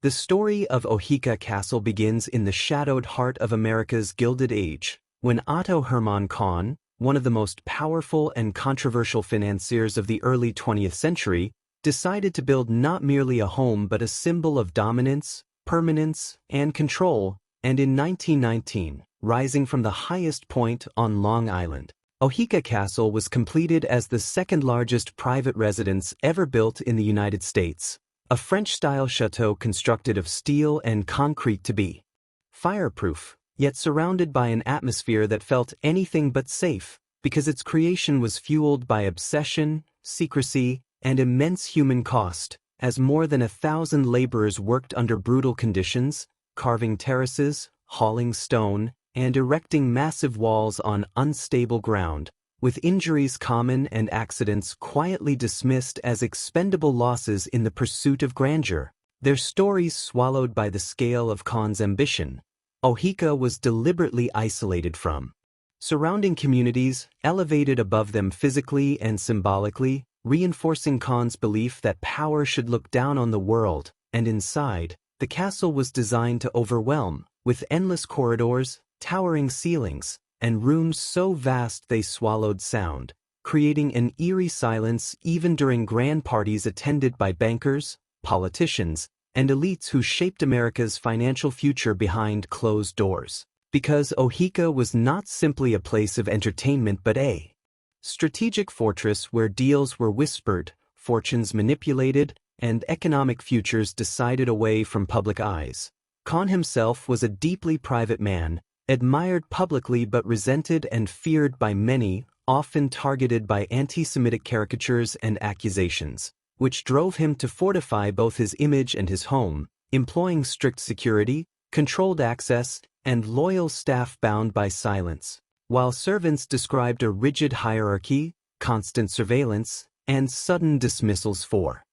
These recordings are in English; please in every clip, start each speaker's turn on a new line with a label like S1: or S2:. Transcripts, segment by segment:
S1: The story of Oheka Castle begins in the shadowed heart of America's Gilded Age, when Otto Hermann Kahn, one of the most powerful and controversial financiers of the early 20th century, decided to build not merely a home but a symbol of dominance, permanence, and control, and in 1919, rising from the highest point on Long Island, Oheka Castle was completed as the second-largest private residence ever built in the United States, a French-style chateau constructed of steel and concrete to be fireproof, yet surrounded by an atmosphere that felt anything but safe, because its creation was fueled by obsession, secrecy, and immense human cost, as more than 1,000 laborers worked under brutal conditions, carving terraces, hauling stone, and erecting massive walls on unstable ground, with injuries common and accidents quietly dismissed as expendable losses in the pursuit of grandeur. Their stories swallowed by the scale of Kahn's ambition, Oheka was deliberately isolated from surrounding communities, elevated above them physically and symbolically, reinforcing Kahn's belief that power should look down on the world, and inside, the castle was designed to overwhelm, with endless corridors, towering ceilings, and rooms so vast they swallowed sound, creating an eerie silence even during grand parties attended by bankers, politicians, and elites who shaped America's financial future behind closed doors. Because Oheka was not simply a place of entertainment but a strategic fortress where deals were whispered, fortunes manipulated, and economic futures decided away from public eyes. Kahn himself was a deeply private man, admired publicly but resented and feared by many, often targeted by anti-Semitic caricatures and accusations, which drove him to fortify both his image and his home, employing strict security, controlled access, and loyal staff bound by silence, while servants described a rigid hierarchy, constant surveillance, and sudden dismissals for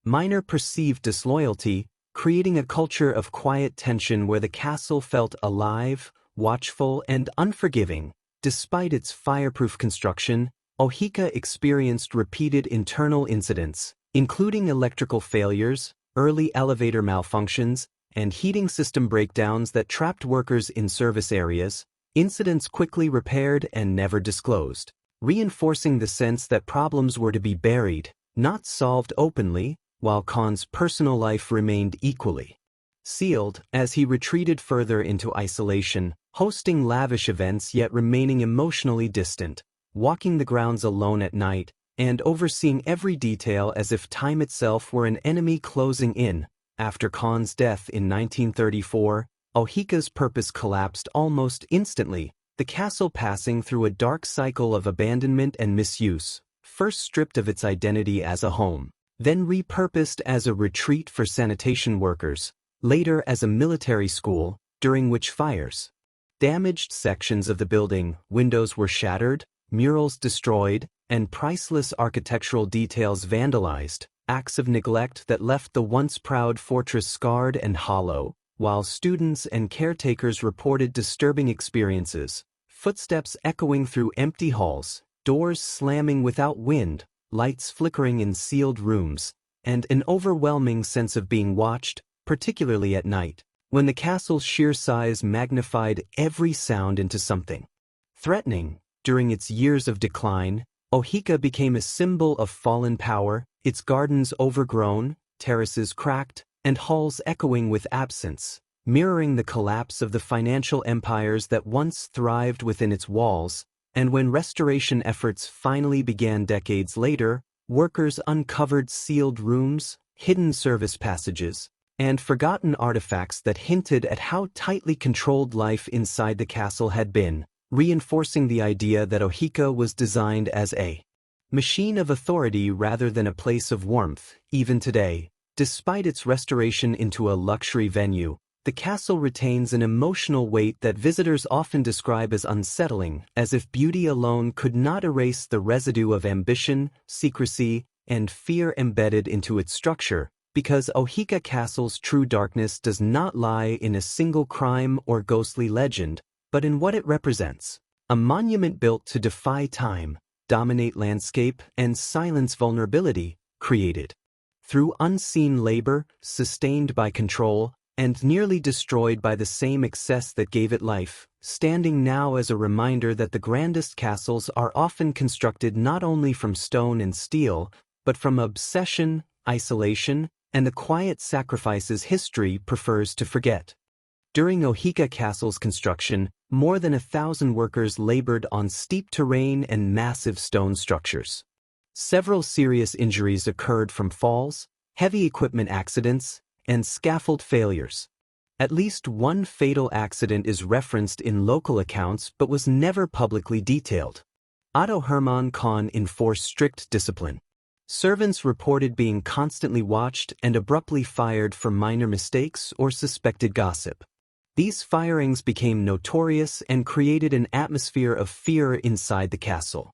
S1: minor perceived disloyalty, creating a culture of quiet tension where the castle felt alive, watchful, and unforgiving. Despite its fireproof construction, Oheka experienced repeated internal incidents, including electrical failures, early elevator malfunctions, and heating system breakdowns that trapped workers in service areas, incidents quickly repaired and never disclosed, reinforcing the sense that problems were to be buried, not solved openly, while Kahn's personal life remained equally sealed as he retreated further into isolation, hosting lavish events yet remaining emotionally distant, walking the grounds alone at night, and overseeing every detail as if time itself were an enemy closing in. After Kahn's death in 1934, Oheka's purpose collapsed almost instantly, the castle passing through a dark cycle of abandonment and misuse, first stripped of its identity as a home, then repurposed as a retreat for sanitation workers, later as a military school, during which fires damaged sections of the building, windows were shattered, murals destroyed, and priceless architectural details vandalized, acts of neglect that left the once proud fortress scarred and hollow, while students and caretakers reported disturbing experiences, footsteps echoing through empty halls, doors slamming without wind, lights flickering in sealed rooms, and an overwhelming sense of being watched, particularly at night, when the castle's sheer size magnified every sound into something threatening. During its years of decline, Oheka became a symbol of fallen power, its gardens overgrown, terraces cracked, and halls echoing with absence, mirroring the collapse of the financial empires that once thrived within its walls. And when restoration efforts finally began decades later, workers uncovered sealed rooms, hidden service passages, and forgotten artifacts that hinted at how tightly controlled life inside the castle had been, reinforcing the idea that Oheka was designed as a machine of authority rather than a place of warmth. Even today, despite its restoration into a luxury venue, the castle retains an emotional weight that visitors often describe as unsettling, as if beauty alone could not erase the residue of ambition, secrecy, and fear embedded into its structure, because Oheka Castle's true darkness does not lie in a single crime or ghostly legend, but in what it represents: a monument built to defy time, dominate landscape, and silence vulnerability, created through unseen labor, sustained by control, and nearly destroyed by the same excess that gave it life, standing now as a reminder that the grandest castles are often constructed not only from stone and steel, but from obsession, isolation, and the quiet sacrifices history prefers to forget. During Oheka Castle's construction, more than 1,000 workers labored on steep terrain and massive stone structures. Several serious injuries occurred from falls, heavy equipment accidents, and scaffold failures. At least one fatal accident is referenced in local accounts but was never publicly detailed. Otto Hermann Kahn enforced strict discipline. Servants reported being constantly watched and abruptly fired for minor mistakes or suspected gossip. These firings became notorious and created an atmosphere of fear inside the castle.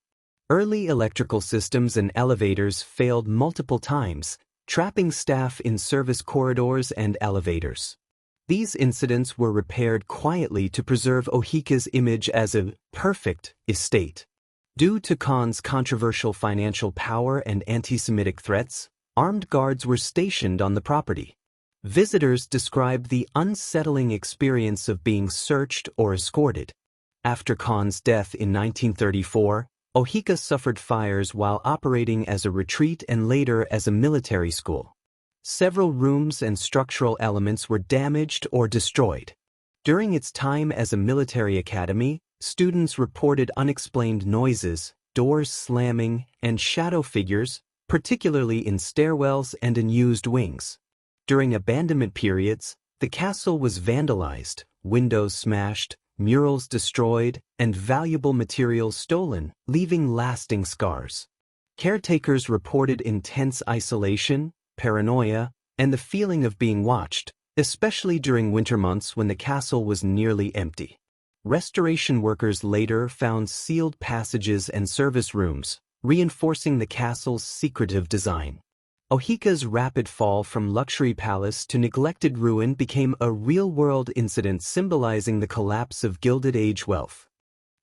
S1: Early electrical systems and elevators failed multiple times, trapping staff in service corridors and elevators. These incidents were repaired quietly to preserve Oheka's image as a perfect estate. Due to Kahn's controversial financial power and anti-Semitic threats, armed guards were stationed on the property. Visitors described the unsettling experience of being searched or escorted. After Kahn's death in 1934, Oheka suffered fires while operating as a retreat and later as a military school. Several rooms and structural elements were damaged or destroyed. During its time as a military academy, students reported unexplained noises, doors slamming, and shadow figures, particularly in stairwells and unused wings. During abandonment periods, the castle was vandalized, windows smashed, murals destroyed, and valuable materials stolen, leaving lasting scars. Caretakers reported intense isolation, paranoia, and the feeling of being watched, especially during winter months when the castle was nearly empty. Restoration workers later found sealed passages and service rooms, reinforcing the castle's secretive design. Oheka's rapid fall from luxury palace to neglected ruin became a real-world incident symbolizing the collapse of Gilded Age wealth.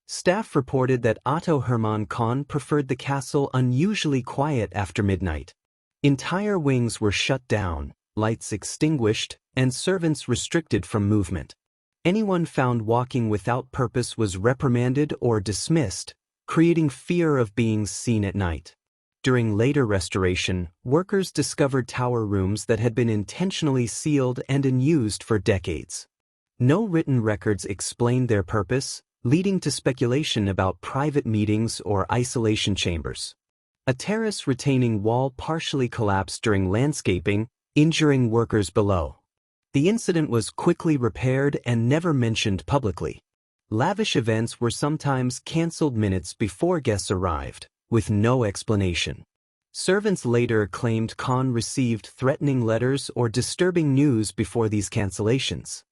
S1: Staff reported that Otto Hermann Kahn preferred the castle unusually quiet after midnight. Entire wings were shut down, lights extinguished, and servants restricted from movement. Anyone found walking without purpose was reprimanded or dismissed, creating fear of being seen at night. During later restoration, workers discovered tower rooms that had been intentionally sealed and unused for decades. No written records explained their purpose, leading to speculation about private meetings or isolation chambers. A terrace retaining wall partially collapsed during landscaping, injuring workers below. The incident was quickly repaired and never mentioned publicly. Lavish events were sometimes cancelled minutes before guests arrived, with no explanation. Servants later claimed Kahn received threatening letters or disturbing news before these cancellations.